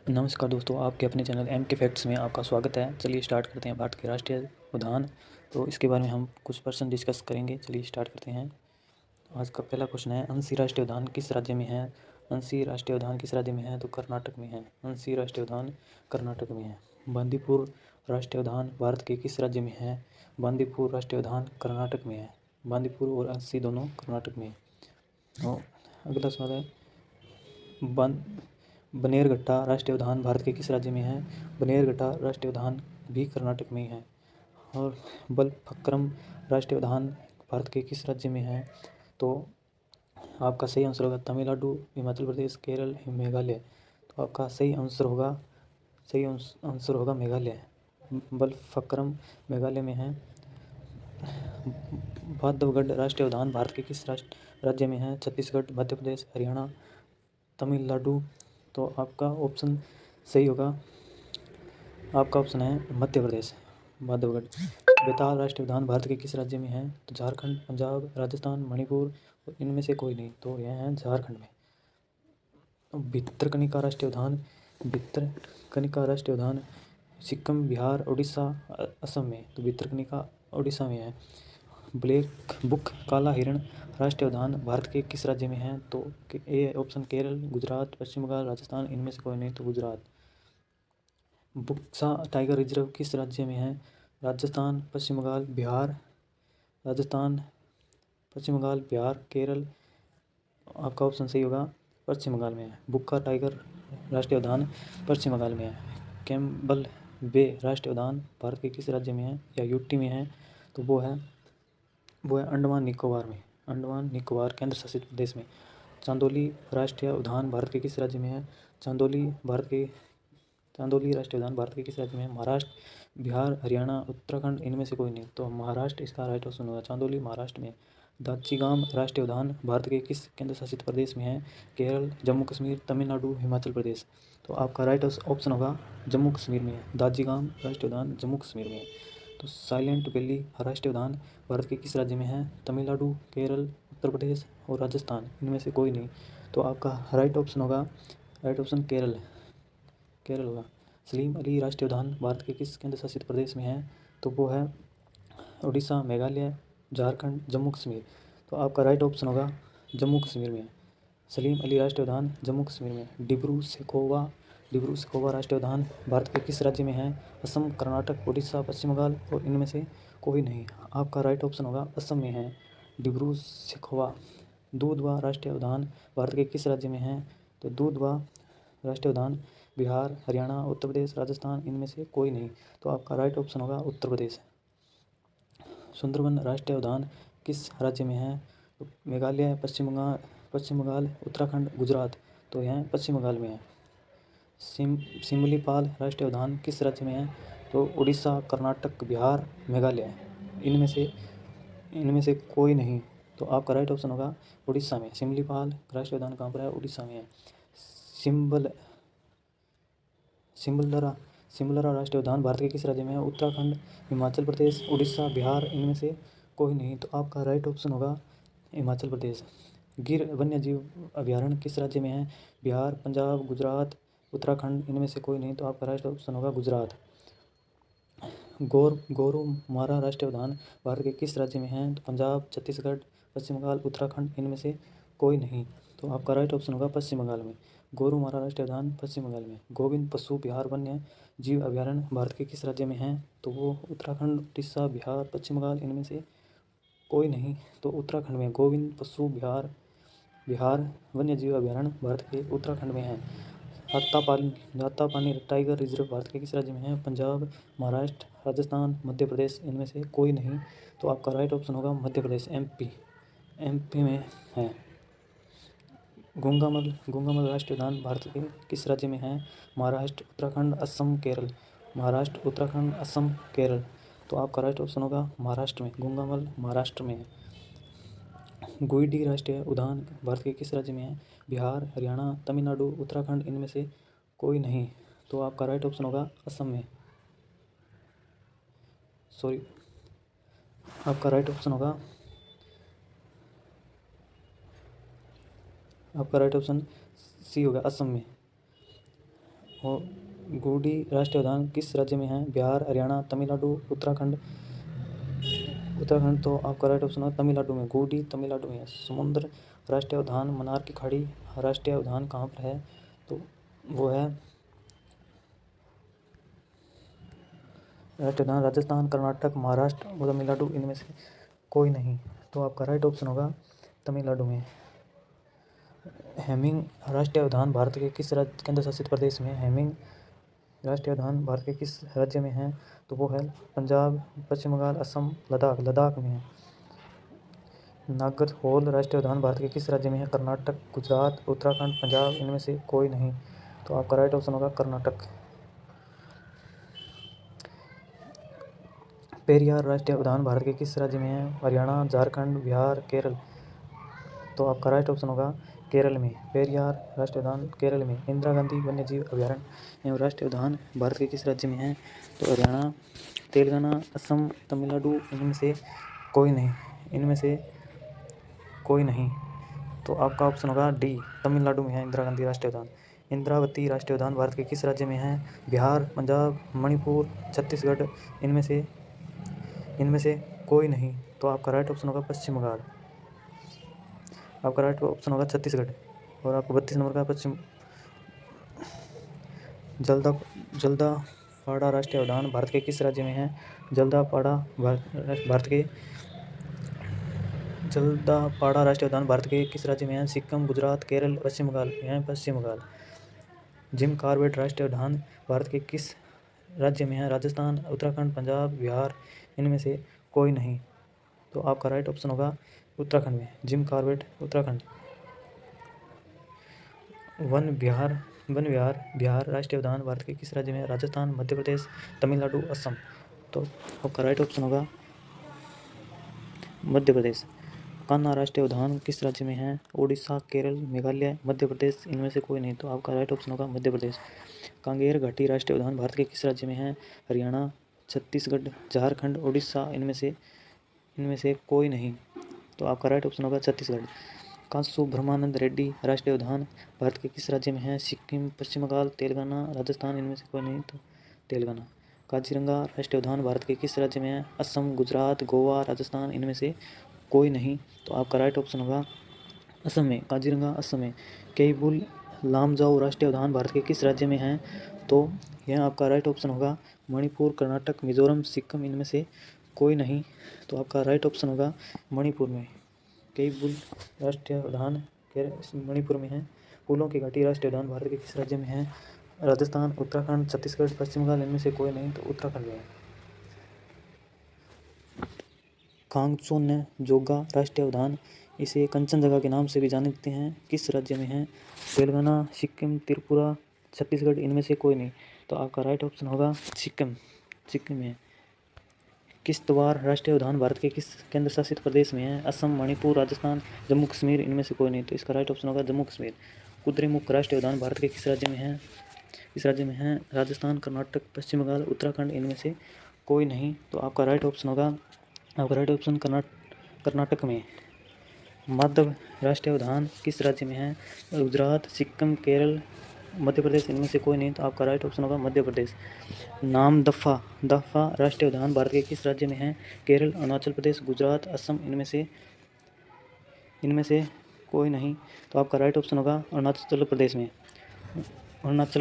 नमस्कार दोस्तों, आपके अपने चैनल एम के फैक्ट्स में आपका स्वागत है। चलिए स्टार्ट करते हैं भारत के राष्ट्रीय उद्यान। तो इसके बारे में हम कुछ पर्सन डिस्कस करेंगे। चलिए स्टार्ट करते हैं। आज का पहला क्वेश्चन है, अंशी राष्ट्रीय उद्यान किस राज्य में है? अंशी राष्ट्रीय उद्यान किस राज्य में है? तो कर्नाटक में है। अंशी राष्ट्रीय उद्यान कर्नाटक में है। बांदीपुर राष्ट्रीय उद्यान भारत के किस राज्य में है? बांदीपुर राष्ट्रीय उद्यान कर्नाटक में है। बांदीपुर और अंशी दोनों कर्नाटक में है। और अगला सवाल है, बनेरघट्टा राष्ट्रीय उद्यान भारत के किस राज्य में है? बनेरघट्टा राष्ट्रीय उद्यान भी कर्नाटक में ही है। और बलफक्रम राष्ट्रीय उद्यान भारत के किस राज्य में है? तो आपका सही आंसर होगा तमिलनाडु, हिमाचल प्रदेश, केरल, मेघालय। तो आपका सही आंसर होगा मेघालय। बलफक्रम मेघालय में है। बांधवगढ़ राष्ट्रीय उद्यान भारत के किस राज्य में है? छत्तीसगढ़, मध्य प्रदेश, हरियाणा, तमिलनाडु। तो आपका ऑप्शन सही होगा, आपका ऑप्शन है मध्य प्रदेश, बांधवगढ़। बेताल राष्ट्रीय उद्यान भारत के किस राज्य में है? तो झारखंड, पंजाब, राजस्थान, मणिपुर, इनमें से कोई नहीं। तो यह है झारखंड में। भितरकनिका राष्ट्रीय उद्यान सिक्किम, बिहार, उड़ीसा, असम में। तो भितरकनिका उड़ीसा में है। ब्लैक बुक काला हिरण राष्ट्रीय उद्यान भारत के किस राज्य में है? तो ए ऑप्शन केरल, गुजरात, पश्चिम बंगाल, राजस्थान, इनमें से कोई नहीं। तो गुजरात। बुक्सा टाइगर रिजर्व किस राज्य में है? राजस्थान, पश्चिम बंगाल, बिहार, केरल। आपका ऑप्शन सही होगा, पश्चिम बंगाल में है। बुक्का टाइगर राष्ट्रीय उद्यान पश्चिम बंगाल में है। कैम्पबेल बे राष्ट्रीय उद्यान भारत के किस राज्य में है या यूटी में है? तो वो है अंडमान निकोबार में, अंडमान निकोबार केंद्र शासित प्रदेश में। चांदोली राष्ट्रीय उद्यान भारत के किस राज्य में है? चांदोली राष्ट्रीय उद्यान भारत के किस राज्य में है? महाराष्ट्र, बिहार, हरियाणा, उत्तराखंड, इनमें से कोई नहीं। तो महाराष्ट्र इसका राइट ऑप्शन होगा। चांदोली महाराष्ट्र में। दाचीगाम राष्ट्रीय उद्यान भारत के किस केंद्र शासित प्रदेश में है? केरल, जम्मू कश्मीर, तमिलनाडु, हिमाचल प्रदेश। तो आपका राइट ऑप्शन होगा जम्मू कश्मीर में है। दाचीगाम राष्ट्रीय उद्यान जम्मू कश्मीर में है। तो साइलेंट वैली राष्ट्रीय उद्यान भारत के किस राज्य में है? तमिलनाडु, केरल, उत्तर प्रदेश और राजस्थान, इनमें से कोई नहीं। तो आपका राइट ऑप्शन केरल होगा। सलीम अली राष्ट्रीय उद्यान भारत के किस केंद्र शासित प्रदेश में है? तो वो है उड़ीसा, मेघालय, झारखंड, जम्मू कश्मीर। तो आपका राइट ऑप्शन होगा जम्मू कश्मीर में है। सलीम अली राष्ट्रीय उद्यान जम्मू कश्मीर में। डिब्रू सैखोवा राष्ट्रीय उद्यान भारत के किस राज्य में है? असम, कर्नाटक, उड़ीसा, पश्चिम बंगाल और इनमें से कोई नहीं। आपका राइट ऑप्शन होगा असम में है डिब्रू सैखोवा। दूधवा राष्ट्रीय उद्यान भारत के किस राज्य में है? तो दूधवा राष्ट्रीय उद्यान बिहार, हरियाणा, उत्तर प्रदेश, राजस्थान, इनमें से कोई नहीं। तो आपका राइट ऑप्शन होगा उत्तर प्रदेश। सुंदरवन राष्ट्रीय उद्यान किस राज्य में है? तो मेघालय, पश्चिम बंगाल, उत्तराखंड, गुजरात। तो यह पश्चिम बंगाल में है। सिमलीपाल राष्ट्रीय उद्यान किस राज्य में है? तो उड़ीसा, कर्नाटक, बिहार, मेघालय, इनमें से कोई नहीं। तो आपका राइट ऑप्शन होगा उड़ीसा में। सिमलीपाल राष्ट्रीय उद्यान कहाँ पर है? उड़ीसा में है। सिमलरा राष्ट्रीय उद्यान भारत के किस राज्य में है? उत्तराखंड, हिमाचल प्रदेश, उड़ीसा, बिहार, इनमें से कोई नहीं। तो आपका राइट ऑप्शन होगा हिमाचल प्रदेश। गिर वन्यजीव अभयारण्य किस राज्य में है? बिहार, पंजाब, गुजरात, उत्तराखंड, इनमें से कोई नहीं। तो आपका राइट ऑप्शन होगा गुजरात। गोरुमारा राष्ट्रीय उद्यान भारत के किस राज्य में है? तो पंजाब, छत्तीसगढ़, पश्चिम बंगाल, उत्तराखंड, इनमें से कोई नहीं। तो आपका राइट ऑप्शन होगा पश्चिम बंगाल में। गोरुमारा राष्ट्रीय उद्यान पश्चिम बंगाल में। गोविंद पशु विहार वन्य जीव अभयारण्य भारत के किस राज्य में है? तो वो उत्तराखंड, उड़ीसा, बिहार, पश्चिम बंगाल, इनमें से कोई नहीं। तो उत्तराखंड में गोविंद पशु विहार वन्य जीव अभयारण्य भारत के उत्तराखंड में है। हाथापानी टाइगर रिजर्व भारत के किस राज्य में है? पंजाब, महाराष्ट्र, राजस्थान, मध्य प्रदेश, इनमें से कोई नहीं। तो आपका राइट ऑप्शन होगा मध्य प्रदेश, एमपी में है। गुंगामल राष्ट्रीय उद्यान भारत के किस राज्य में है? महाराष्ट्र, उत्तराखंड, असम, केरल। महाराष्ट्र, उत्तराखंड, असम, केरल। तो आपका राइट ऑप्शन होगा महाराष्ट्र में। गुंगामल महाराष्ट्र में है। गुईडी राष्ट्रीय उद्यान भारत के किस राज्य में है? बिहार, हरियाणा, तमिलनाडु, उत्तराखंड, इनमें से कोई नहीं। तो आपका राइट ऑप्शन होगा असम में। आपका राइट ऑप्शन सी होगा असम में। और गूडी राष्ट्रीय उद्यान किस राज्य में है? बिहार, हरियाणा, तमिलनाडु, उत्तराखंड। तो आपका राइट ऑप्शन है तमिलनाडु में। गूडी तमिलनाडु में है। समुद्र राष्ट्रीय उद्यान मन्नार की खाड़ी राष्ट्रीय उद्यान कहाँ पर है? तो वो है राष्ट्रीय उद्यान राजस्थान, कर्नाटक, महाराष्ट्र और तमिलनाडु, इनमें से कोई नहीं। तो आपका राइट ऑप्शन होगा तमिलनाडु में। हेमिंग राष्ट्रीय उद्यान भारत के किस राज्य केंद्र शासित प्रदेश में? हेमिंग राष्ट्रीय उद्यान भारत के किस राज्य में है? तो वो है पंजाब, पश्चिम बंगाल, असम, लद्दाख में है। नागरहोल राष्ट्रीय उद्यान भारत के किस राज्य में है? कर्नाटक, गुजरात, उत्तराखंड, पंजाब, इनमें से कोई नहीं। तो आपका राइट ऑप्शन होगा कर्नाटक। पेरियार राष्ट्रीय उद्यान भारत के किस राज्य में है? हरियाणा, झारखंड, बिहार, केरल। तो आपका राइट ऑप्शन होगा केरल में। पेरियार राष्ट्रीय उद्यान केरल में। इंदिरा गांधी वन्यजीव अभयारण्य एवं राष्ट्रीय उद्यान भारत के किस राज्य में है? तो हरियाणा, तेलंगाना, असम, तमिलनाडु, इनमें से कोई नहीं। तो आपका ऑप्शन होगा डी, तमिलनाडु में है इंदिरा गांधी राष्ट्रीय उद्यान। इंद्रावती राष्ट्रीय उद्यान भारत के किस राज्य में है? बिहार, पंजाब, मणिपुर, छत्तीसगढ़, इनमें से कोई नहीं। तो आपका राइट ऑप्शन होगा पश्चिम बंगाल। आपका राइट ऑप्शन होगा छत्तीसगढ़। और आपको 32 नंबर का पश्चिम जल्दापाड़ा राष्ट्रीय उद्यान भारत के किस राज्य में है? जल्दापाड़ा राष्ट्रीय उद्यान भारत के किस राज्य में है? सिक्किम, गुजरात, केरल, पश्चिम बंगाल में है। पश्चिम बंगाल। जिम कॉर्बेट राष्ट्रीय उद्यान भारत के किस राज्य में है? राजस्थान, उत्तराखंड, पंजाब, बिहार, इनमें से कोई नहीं। तो आपका राइट ऑप्शन होगा उत्तराखंड में। Jim Corbett Uttarakhand. वन विहार बिहार राष्ट्रीय उद्यान भारत के किस राज्य में है? राजस्थान, मध्य प्रदेश, तमिलनाडु, असम। तो आपका राइट ऑप्शन होगा मध्य प्रदेश। कान्हा राष्ट्रीय उद्यान किस राज्य में है? उड़ीसा, केरल, मेघालय, मध्य प्रदेश, इनमें से कोई नहीं। तो आपका राइट ऑप्शन होगा मध्य प्रदेश। कांगेर घाटी राष्ट्रीय उद्यान भारत के किस राज्य में है? हरियाणा, छत्तीसगढ़, झारखंड, उड़ीसा, इनमें से कोई नहीं। तो आपका राइट ऑप्शन होगा छत्तीसगढ़। कासु ब्रह्मानंद रेड्डी राष्ट्रीय उद्यान भारत के किस राज्य में है? सिक्किम, पश्चिम बंगाल, तेलंगाना, राजस्थान, इनमें से कोई नहीं। तो तेलंगाना। काजीरंगा राष्ट्रीय उद्यान भारत के किस राज्य में है? असम, गुजरात, गोवा, राजस्थान, इनमें से कोई नहीं। तो आपका राइट ऑप्शन होगा असम में। काजीरंगा असम में। केबुल लामजाओ राष्ट्रीय उद्यान भारत के किस राज्य में है? तो यह आपका राइट ऑप्शन होगा मणिपुर, कर्नाटक, मिजोरम, सिक्किम, इनमें से कोई नहीं। तो आपका राइट ऑप्शन होगा मणिपुर में। केबुल राष्ट्रीय उद्यान मणिपुर में है। फूलों की घाटी राष्ट्रीय उद्यान भारत के किस राज्य में है? राजस्थान, उत्तराखंड, छत्तीसगढ़, पश्चिम बंगाल, इनमें से कोई नहीं। तो उत्तराखंड में है। कांगचोनजंगा राष्ट्रीय उद्यान, इसे कंचनजंगा के नाम से भी जानते हैं, किस राज्य में है? तेलंगाना, सिक्किम, त्रिपुरा, छत्तीसगढ़, इनमें से कोई नहीं। तो आपका राइट ऑप्शन होगा सिक्किम में है। किश्तवाड़ राष्ट्रीय उद्यान भारत के किस केंद्र शासित प्रदेश में है? असम, मणिपुर, राजस्थान, जम्मू कश्मीर, इनमें से कोई नहीं। तो इसका राइट ऑप्शन होगा जम्मू कश्मीर। कुद्रेमुख राष्ट्रीय उद्यान भारत के किस राज्य में है? इस राज्य में है राजस्थान, कर्नाटक, पश्चिम बंगाल, उत्तराखंड, इनमें से कोई नहीं। तो आपका राइट ऑप्शन होगा कर्नाटक में। माधव राष्ट्रीय उद्यान किस राज्य में है? गुजरात, सिक्किम, केरल, मध्य प्रदेश, इनमें से कोई नहीं। तो आपका राइट ऑप्शन होगा मध्य प्रदेश। नामदफा राष्ट्रीय उद्यान भारत के किस राज्य में है? केरल, अरुणाचल प्रदेश, गुजरात, असम, इनमें से कोई नहीं। तो आपका राइट ऑप्शन होगा अरुणाचल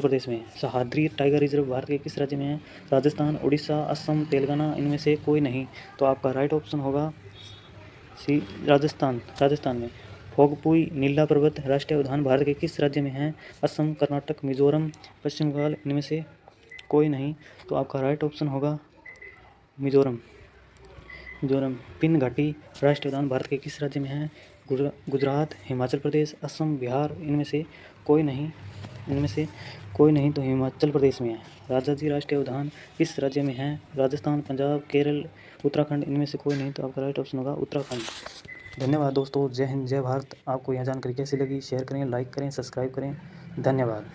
प्रदेश में। सह्याद्री टाइगर रिजर्व भारत के किस राज्य में है? राजस्थान, उड़ीसा, असम, तेलंगाना, इनमें से कोई नहीं। तो आपका राइट ऑप्शन होगा सी, राजस्थान में। फोगपुई नीला पर्वत राष्ट्रीय उद्यान भारत के किस राज्य में है? असम, कर्नाटक, मिजोरम, पश्चिम बंगाल, इनमें से कोई नहीं। तो आपका राइट ऑप्शन होगा मिजोरम। पिन घाटी राष्ट्रीय उद्यान भारत के किस राज्य में है? गुजरात, हिमाचल प्रदेश, असम, बिहार, इनमें से कोई नहीं। तो हिमाचल प्रदेश में है। राजाजी राष्ट्रीय उद्यान किस राज्य में है? राजस्थान, पंजाब, केरल, उत्तराखंड, इनमें से कोई नहीं। तो आपका राइट ऑप्शन होगा उत्तराखंड। धन्यवाद दोस्तों। जय हिंद, जय भारत। आपको यह जानकारी कैसी लगी? शेयर करें, लाइक करें, सब्सक्राइब करें। धन्यवाद।